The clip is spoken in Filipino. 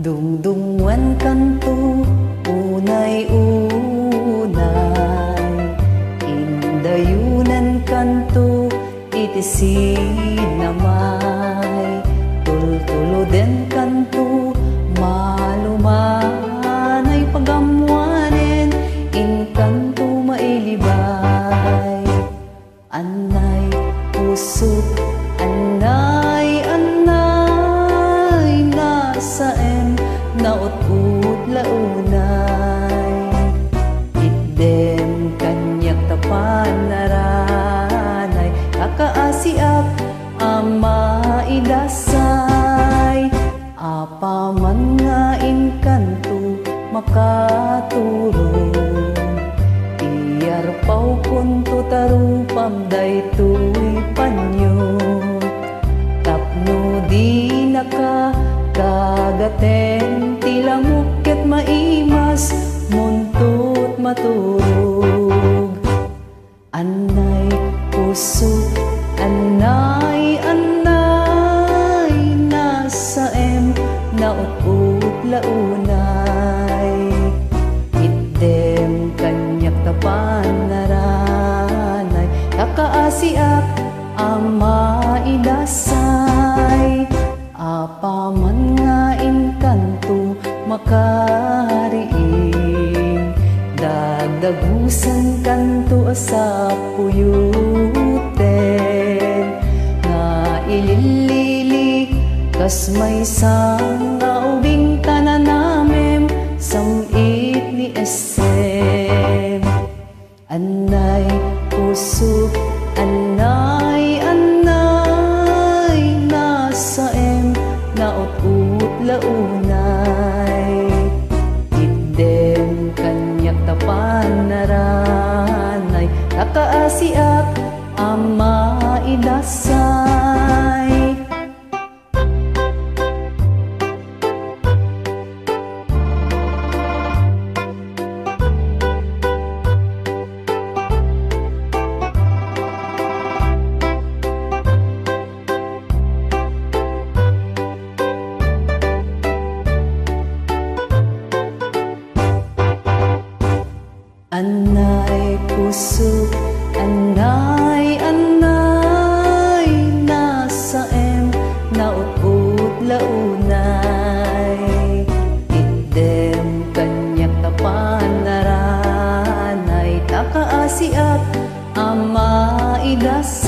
Dungdungan kanto unay-unay, indayunan kanto iti sinamay, tultuluden kanto malumanay, pagamuanen in kanto mailibay. Anay pusot, anay nasaem naut-ut launay, itdem kanyak tapan naranay, kakaasiak ama idasay, apaman nga inkanto makaturong, iyarpaw kunto tarupam daytoy panyo, tapno di naka kagaten tilamok ket maimas muntot maturog. Anay pusot, anay nasaem naut-ut launay, itdem kanyak tapan naranay, kakaasiak ama idasay, apaman nga inkanto makariing, dagdagusan kanto asa puyuten, nga ilililik kas may sang nga ubing tananamem samit ni SM. Anay pusot, anay nasaem naut-ut launay, itdem kanyak tapan naranay, kakaasiak ama idasay. Anay pusot, anay nasaem naut-ut launay, itdem kanyak tapan naranay, takaasiak ama idas